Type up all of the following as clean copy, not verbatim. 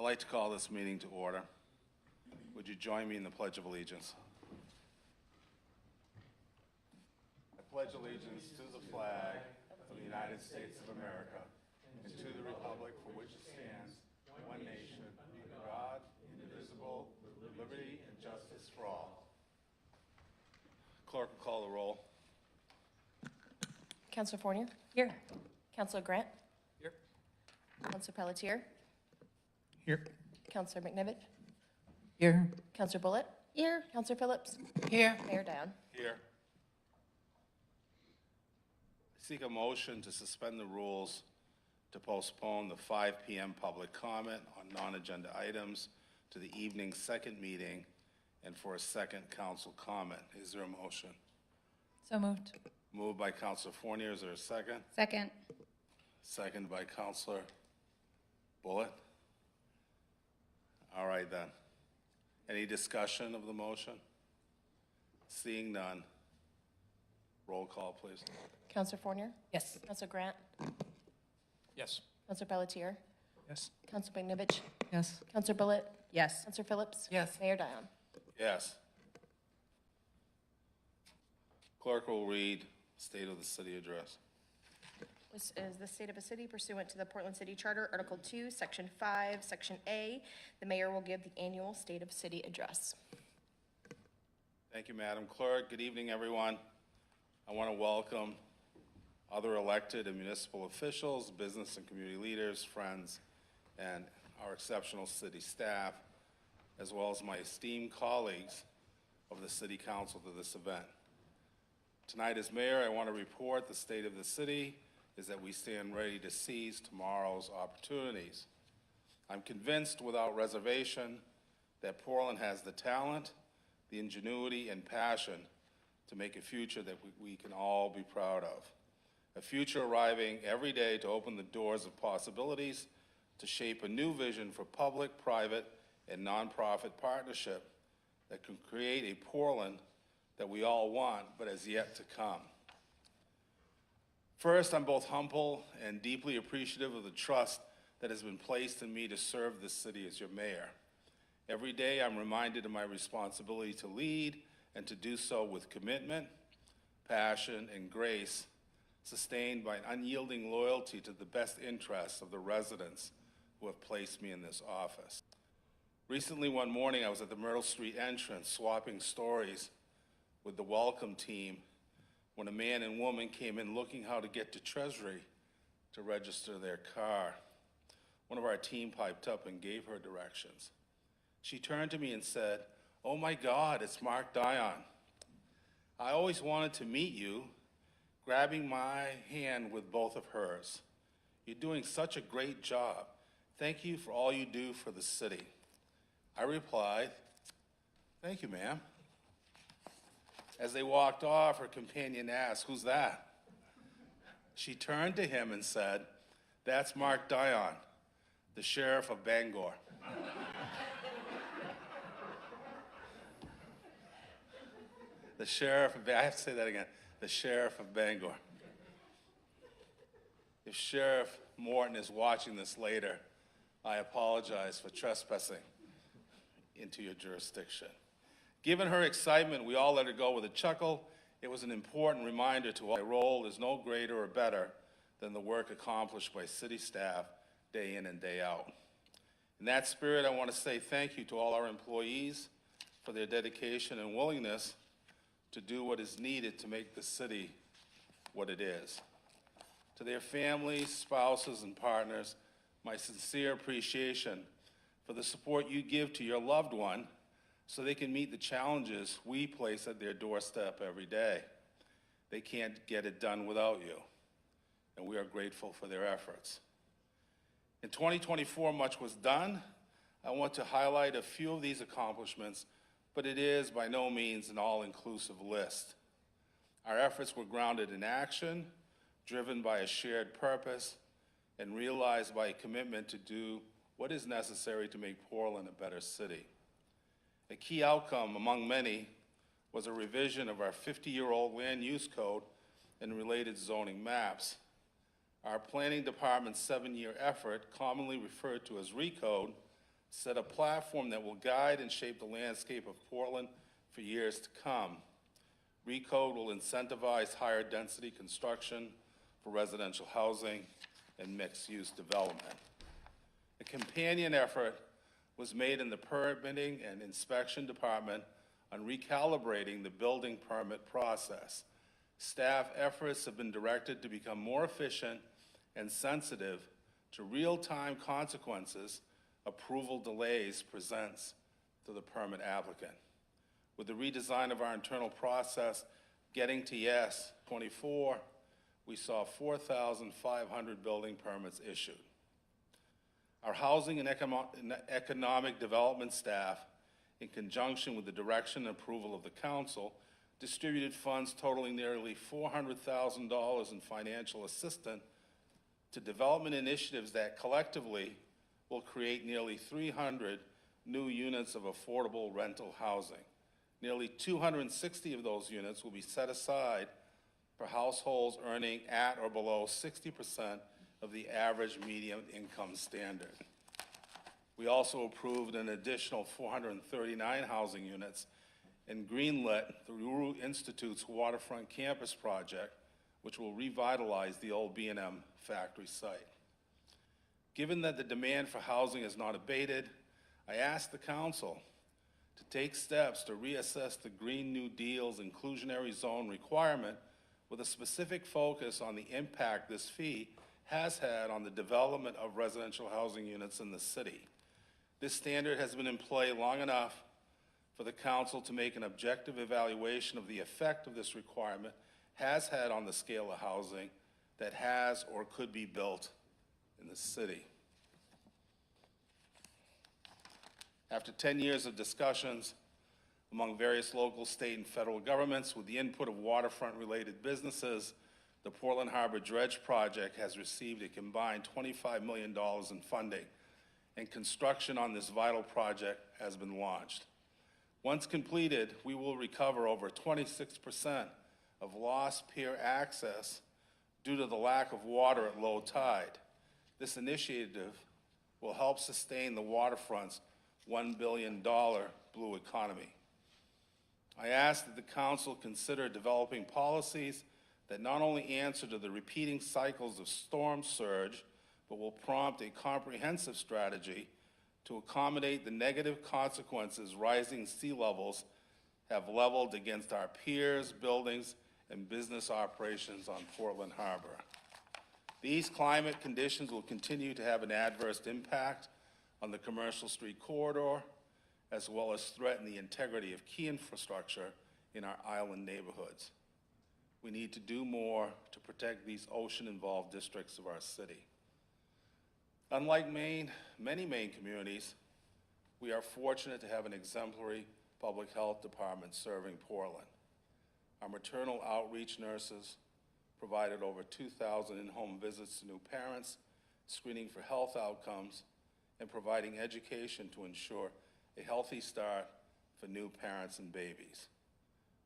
I'd like to call this meeting to order. Would you join me in the Pledge of Allegiance? I pledge allegiance to the flag of the United States of America and to the republic for which it stands, one nation, under God, indivisible, with liberty and justice for all. Clerk will call the roll. Councillor Fournier? Here. Councillor Grant? Here. Councillor Pelletier? Here. Councillor McNibbit? Here. Councillor Bullitt? Here. Councillor Phillips? Here. Mayor Dion? Here. I seek a motion to suspend the rules to postpone the 5 p.m. public comment on non-agenda items to the evening's second meeting and for a second council comment. Is there a motion? So moved. Moved by Councillor Fournier. Is there a second? Second. Second by Councillor Bullitt. All right then. Any discussion of the motion? Seeing none. Roll call, please. Councillor Fournier? Yes. Councillor Grant? Yes. Councillor Pelletier? Yes. Councillor McNibbit? Yes. Councillor Bullitt? Yes. Councillor Phillips? Yes. Mayor Dion? Yes. Clerk will read State of the City Address. This is the state of a city pursuant to the Portland City Charter, Article 2, Section 5, Section A. The mayor will give the annual State of City Address. Thank you, Madam Clerk. Good evening, everyone. I want to welcome other elected and municipal officials, business and community leaders, friends, and our exceptional city staff, as well as my esteemed colleagues of the City Council to this event. Tonight, as mayor, I want to report the state of the city is that we stand ready to seize tomorrow's opportunities. I'm convinced without reservation that Portland has the talent, the ingenuity, and passion to make a future that we can all be proud of. A future arriving every day to open the doors of possibilities, to shape a new vision for public, private, and nonprofit partnership that can create a Portland that we all want but has yet to come. First, I'm both humble and deeply appreciative of the trust that has been placed in me to serve this city as your mayor. Every day, I'm reminded of my responsibility to lead and to do so with commitment, passion, and grace, sustained by an unyielding loyalty to the best interests of the residents who have placed me in this office. Recently, one morning, I was at the Myrtle Street entrance swapping stories with the welcome team when a man and woman came in looking how to get to Treasury to register their car. One of our team piped up and gave her directions. She turned to me and said, "Oh my God, it's Mark Dion. I always wanted to meet you," grabbing my hand with both of hers. "You're doing such a great job. Thank you for all you do for the city." I replied, "Thank you, ma'am." As they walked off, her companion asked, "Who's that?" She turned to him and said, "That's Mark Dion, the sheriff of Bangor." The sheriff of, I have to say that again, the sheriff of Bangor. If Sheriff Morton is watching this later, I apologize for trespassing into your jurisdiction. Given her excitement, we all let her go with a chuckle. It was an important reminder to all my role is no greater or better than the work accomplished by city staff day in and day out. In that spirit, I want to say thank you to all our employees for their dedication and willingness to do what is needed to make the city what it is. To their families, spouses, and partners, my sincere appreciation for the support you give to your loved one so they can meet the challenges we place at their doorstep every day. They can't get it done without you, and we are grateful for their efforts. In 2024, much was done. I want to highlight a few of these accomplishments, but it is by no means an all-inclusive list. Our efforts were grounded in action, driven by a shared purpose, and realized by a commitment to do what is necessary to make Portland a better city. A key outcome among many was a revision of our 50-year-old land use code and related zoning maps. Our planning department's 7-year effort, commonly referred to as RECODE, set a platform that will guide and shape the landscape of Portland for years to come. RECODE will incentivize higher density construction for residential housing and mixed-use development. A companion effort was made in the permitting and inspection department on recalibrating the building permit process. Staff efforts have been directed to become more efficient and sensitive to real-time consequences approval delays presents to the permit applicant. With the redesign of our internal process, getting to yes 24, we saw 4,500 building permits issued. Our housing and economic development staff, in conjunction with the direction and approval of the council, distributed funds totaling nearly $400,000 in financial assistance to development initiatives that collectively will create nearly 300 new units of affordable rental housing. Nearly 260 of those units will be set aside for households earning at or below 60% of the average median income standard. We also approved an additional 439 housing units and greenlit the Ruru Institute's Waterfront Campus project, which will revitalize the old B&M factory site. Given that the demand for housing has not abated, I asked the council to take steps to reassess the Green New Deal's inclusionary zone requirement with a specific focus on the impact this fee has had on the development of residential housing units in the city. This standard has been in play long enough for the council to make an objective evaluation of the effect of this requirement has had on the scale of housing that has or could be built in the city. After 10 years of discussions among various local, state, and federal governments with the input of waterfront-related businesses, the Portland Harbor Dredge Project has received a combined $25 million in funding, and construction on this vital project has been launched. Once completed, we will recover over 26% of lost pier access due to the lack of water at low tide. This initiative will help sustain the waterfront's $1 billion blue economy. I ask that the council consider developing policies that not only answer to the repeating cycles of storm surge, but will prompt a comprehensive strategy to accommodate the negative consequences rising sea levels have leveled against our piers, buildings, and business operations on Portland Harbor. These climate conditions will continue to have an adverse impact on the Commercial Street corridor, as well as threaten the integrity of key infrastructure in our island neighborhoods. We need to do more to protect these ocean-involved districts of our city. Unlike Maine, many Maine communities, we are fortunate to have an exemplary public health department serving Portland. Our maternal outreach nurses provided over 2,000 in-home visits to new parents, screening for health outcomes, and providing education to ensure a healthy start for new parents and babies.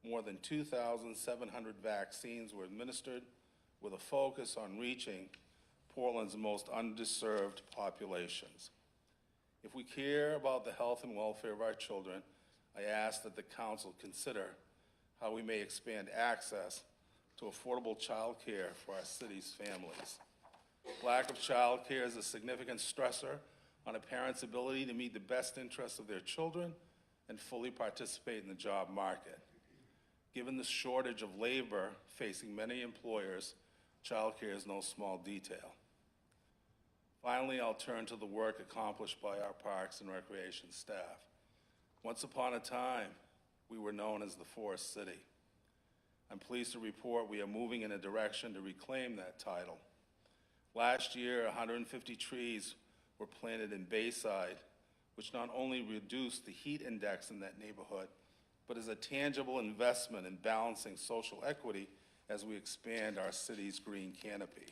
More than 2,700 vaccines were administered with a focus on reaching Portland's most underserved populations. If we care about the health and welfare of our children, I ask that the council consider how we may expand access to affordable child care for our city's families. Lack of child care is a significant stressor on a parent's ability to meet the best interests of their children and fully participate in the job market. Given the shortage of labor facing many employers, child care is no small detail. Finally, I'll turn to the work accomplished by our Parks and Recreation staff. Once upon a time, we were known as the Forest City. I'm pleased to report we are moving in a direction to reclaim that title. Last year, 150 trees were planted in Bayside, which not only reduced the heat index in that neighborhood, but is a tangible investment in balancing social equity as we expand our city's green canopy.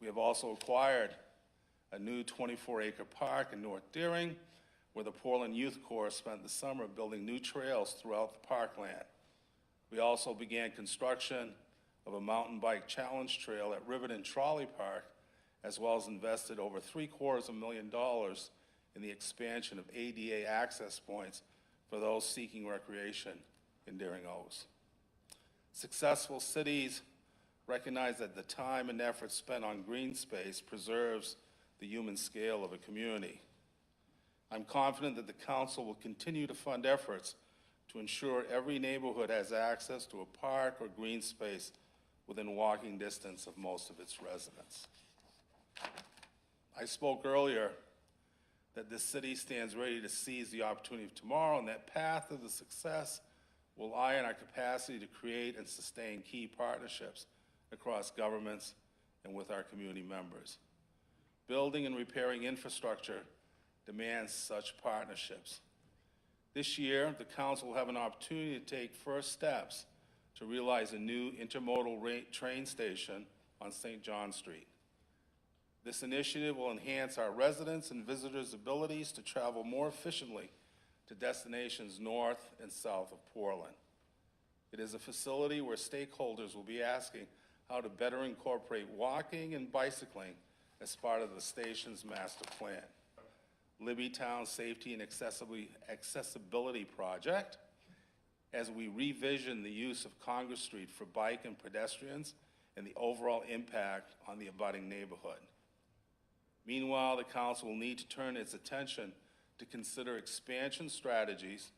We have also acquired a new 24-acre park in North Deering, where the Portland Youth Corps spent the summer building new trails throughout the parkland. We also began construction of a mountain bike challenge trail at Riverton Trolley Park, as well as invested over $750,000 and the expansion of ADA access points for those seeking recreation in Deering Oaks. Successful cities recognize that the time and effort spent on green space preserves the human scale of a community. I'm confident that the council will continue to fund efforts to ensure every neighborhood has access to a park or green space within walking distance of most of its residents. I spoke earlier that this city stands ready to seize the opportunity of tomorrow, and that path of the success will lie in our capacity to create and sustain key partnerships across governments and with our community members. Building and repairing infrastructure demands such partnerships. This year, the council will have an opportunity to take first steps to realize a new intermodal train station on St. John Street. This initiative will enhance our residents' and visitors' abilities to travel more efficiently to destinations north and south of Portland. It is a facility where stakeholders will be asking how to better incorporate walking and bicycling as part of the station's master plan. Libbytown Safety and Accessibility Project, as we revision the use of Congress Street for bike and pedestrians and the overall impact on the abutting neighborhood. Meanwhile, the council will need to turn its attention to consider expansion strategies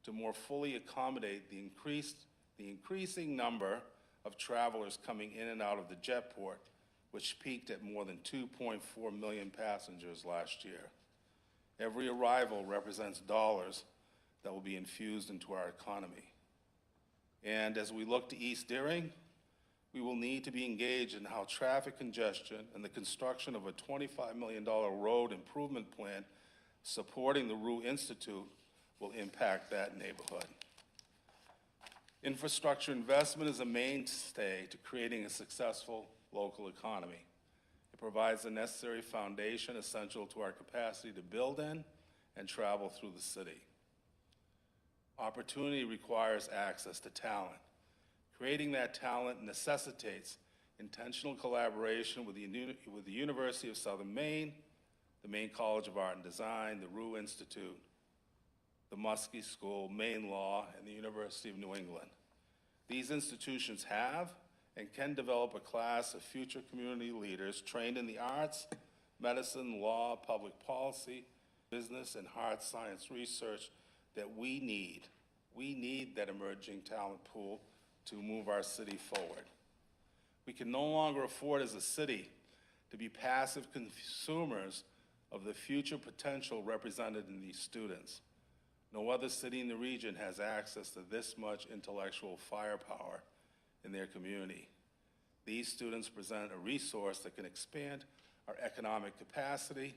to more fully accommodate the increasing number of travelers coming in and out of the jetport, which peaked at more than 2.4 million passengers last year. Every arrival represents dollars that will be infused into our economy. And as we look to East Deering, we will need to be engaged in how traffic congestion and the construction of a $25 million road improvement plan supporting the Rue Institute will impact that neighborhood. Infrastructure investment is a mainstay to creating a successful local economy. It provides the necessary foundation essential to our capacity to build in and travel through the city. Opportunity requires access to talent. Creating that talent necessitates intentional collaboration with the University of Southern Maine, the Maine College of Art and Design, the Rue Institute, the Muskie School, Maine Law, and the University of New England. These institutions have and can develop a class of future community leaders trained in the arts, medicine, law, public policy, business, and hard science research that we need. We need that emerging talent pool to move our city forward. We can no longer afford as a city to be passive consumers of the future potential represented in these students. No other city in the region has access to this much intellectual firepower in their community. These students present a resource that can expand our economic capacity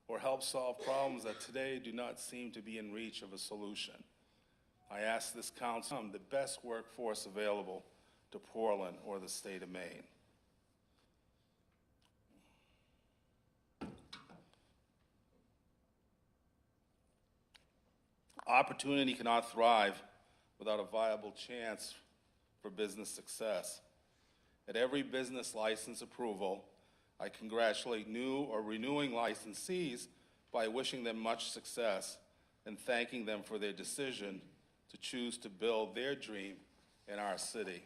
or help solve problems that today do not seem to be in reach of a solution. I ask this council to the best workforce available to Portland or the state of Maine. Opportunity cannot thrive without a viable chance for business success. At every business license approval, I congratulate new or renewing licensees by wishing them much success and thanking them for their decision to choose to build their dream in our city.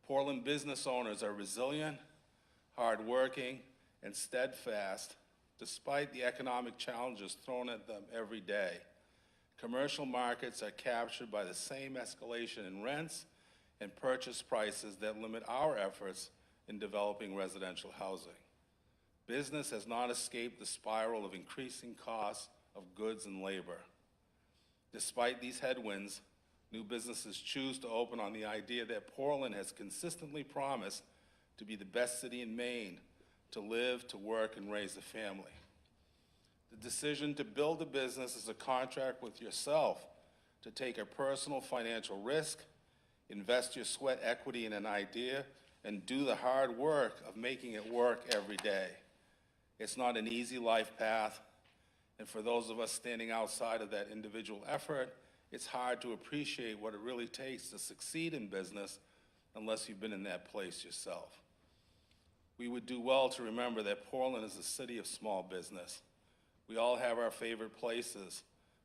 Portland business owners are resilient, hardworking, and steadfast despite the economic challenges thrown at them every day. Commercial markets are captured by the same escalation in rents and purchase prices that limit our efforts in developing residential housing. Business has not escaped the spiral of increasing costs of goods and labor. Despite these headwinds, new businesses choose to open on the idea that Portland has consistently promised to be the best city in Maine to live, to work, and raise a family. The decision to build a business is a contract with yourself to take a personal financial risk, invest your sweat equity in an idea, and do the hard work of making it work every day. It's not an easy life path, and for those of us standing outside of that individual effort, it's hard to appreciate what it really takes to succeed in business unless you've been in that place yourself. We would do well to remember that Portland is a city of small business. We all have our favorite places,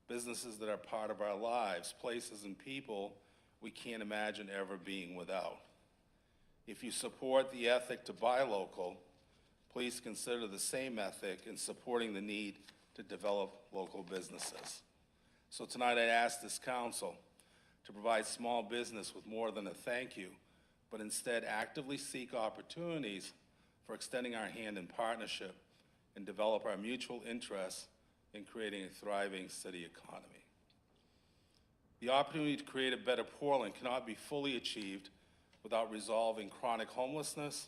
businesses that are part of our lives, places and people we can't imagine ever being without. If you support the ethic to buy local, please consider the same ethic in supporting the need to develop local businesses. So tonight I ask this council to provide small business with more than a thank you, but instead actively seek opportunities for extending our hand in partnership and develop our mutual interests in creating a thriving city economy. The opportunity to create a better Portland cannot be fully achieved without resolving chronic homelessness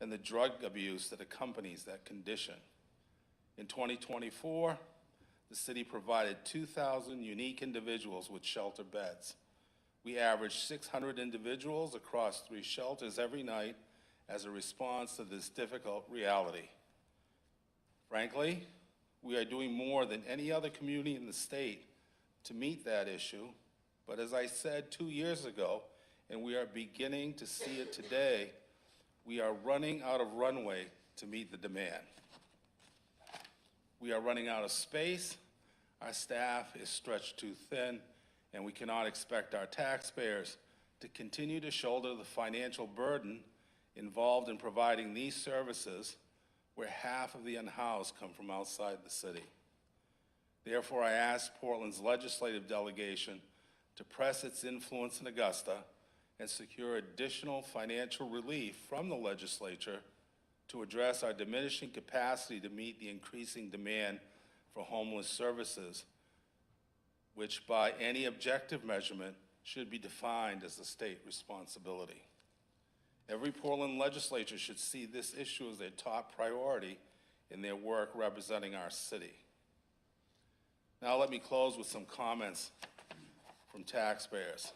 and the drug abuse that accompanies that condition. In 2024, the city provided 2,000 unique individuals with shelter beds. We averaged 600 individuals across 3 shelters every night as a response to this difficult reality. Frankly, we are doing more than any other community in the state to meet that issue, but as I said 2 years ago, and we are beginning to see it today, we are running out of runway to meet the demand. We are running out of space, our staff is stretched too thin, and we cannot expect our taxpayers to continue to shoulder the financial burden involved in providing these services where half of the unhoused come from outside the city. Therefore, I ask Portland's legislative delegation to press its influence in Augusta and secure additional financial relief from the legislature to address our diminishing capacity to meet the increasing demand for homeless services, which by any objective measurement should be defined as a state responsibility. Every Portland legislature should see this issue as their top priority in their work representing our city. Now let me close with some comments from taxpayers.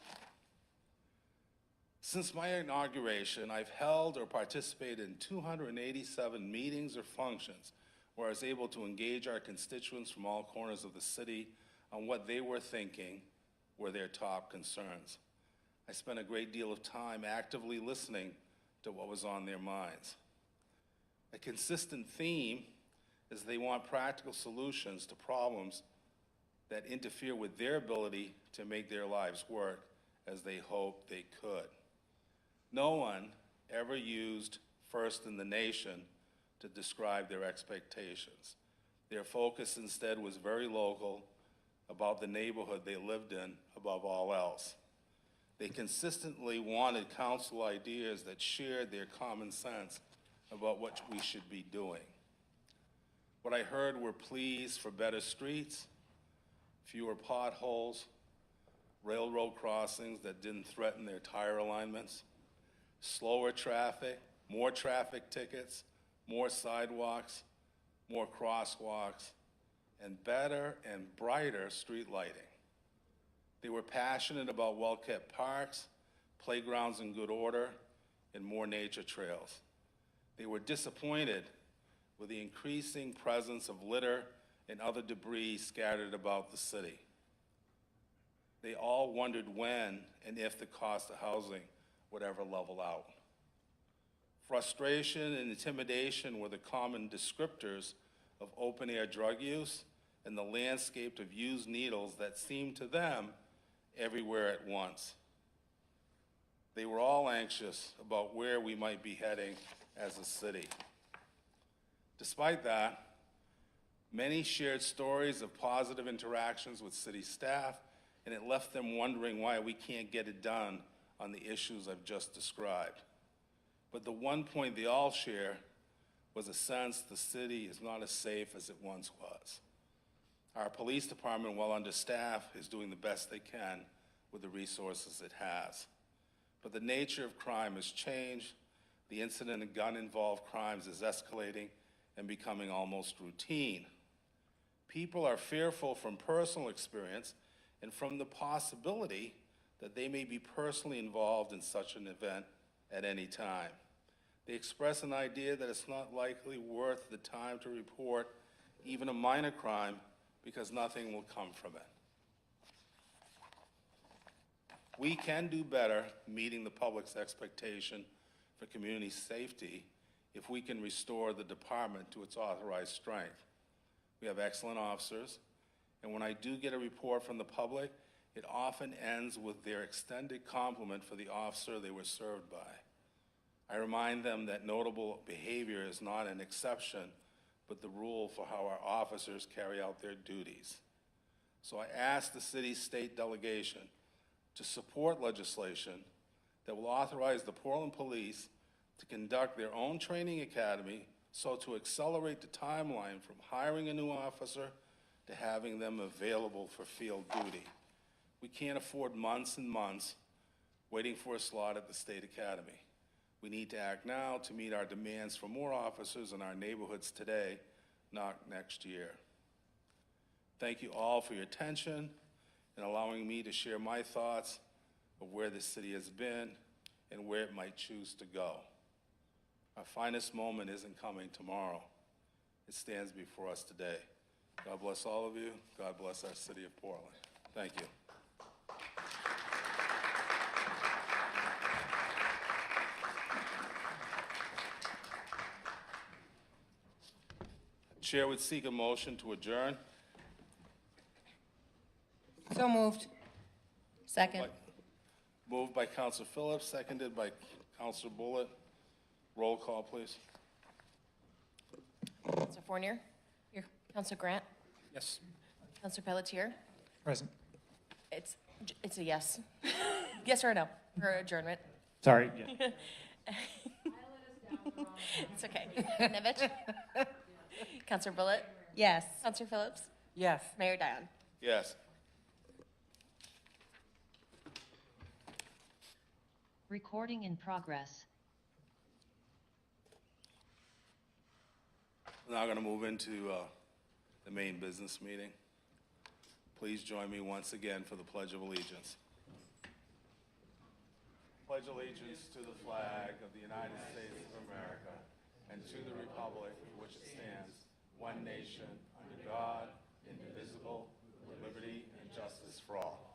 Since my inauguration, I've held or participated in 287 meetings or functions where I was able to engage our constituents from all corners of the city on what they were thinking were their top concerns. I spent a great deal of time actively listening to what was on their minds. A consistent theme is they want practical solutions to problems that interfere with their ability to make their lives work as they hoped they could. No one ever used first in the nation to describe their expectations. Their focus instead was very local, about the neighborhood they lived in above all else. They consistently wanted council ideas that shared their common sense about what we should be doing. What I heard were pleas for better streets, fewer potholes, railroad crossings that didn't threaten their tire alignments, slower traffic, more traffic tickets, more sidewalks, more crosswalks, and better and brighter street lighting. They were passionate about well-kept parks, playgrounds in good order, and more nature trails. They were disappointed with the increasing presence of litter and other debris scattered about the city. They all wondered when and if the cost of housing would ever level out. Frustration and intimidation were the common descriptors of open-air drug use and the landscape of used needles that seemed to them everywhere at once. They were all anxious about where we might be heading as a city. Despite that, many shared stories of positive interactions with city staff, and it left them wondering why we can't get it done on the issues I've just described. But the one point they all share was a sense the city is not as safe as it once was. Our police department, while understaffed, is doing the best they can with the resources it has. But the nature of crime has changed. The incident of gun-involved crimes is escalating and becoming almost routine. People are fearful from personal experience and from the possibility that they may be personally involved in such an event at any time. They express an idea that it's not likely worth the time to report even a minor crime because nothing will come from it. We can do better meeting the public's expectation for community safety if we can restore the department to its authorized strength. We have excellent officers, and when I do get a report from the public, it often ends with their extended compliment for the officer they were served by. I remind them that notable behavior is not an exception, but the rule for how our officers carry out their duties. So I ask the city's state delegation to support legislation that will authorize the Portland Police to conduct their own training academy, so to accelerate the timeline from hiring a new officer to having them available for field duty. We can't afford months and months waiting for a slot at the state academy. We need to act now to meet our demands for more officers in our neighborhoods today, not next year. Thank you all for your attention and allowing me to share my thoughts of where this city has been and where it might choose to go. Our finest moment isn't coming tomorrow. It stands before us today. God bless all of you. God bless our city of Portland. Thank you. Chair would seek a motion to adjourn. So moved. Second. Moved by Counselor Phillips, seconded by Counselor Bullitt. Roll call, please. Counselor Fournier? Here. Counselor Grant? Yes. Counselor Pelletier? Present. It's a yes. Yes or a no for adjournment? Sorry. It's okay. Nevich? Counselor Bullitt? Yes. Counselor Phillips? Yes. Mayor Dion? Yes. Recording in progress. We're now going to move into the main business meeting. Please join me once again for the Pledge of Allegiance. Pledge allegiance to the flag of the United States of America and to the republic for which it stands, one nation, under God, indivisible, with liberty and justice for all.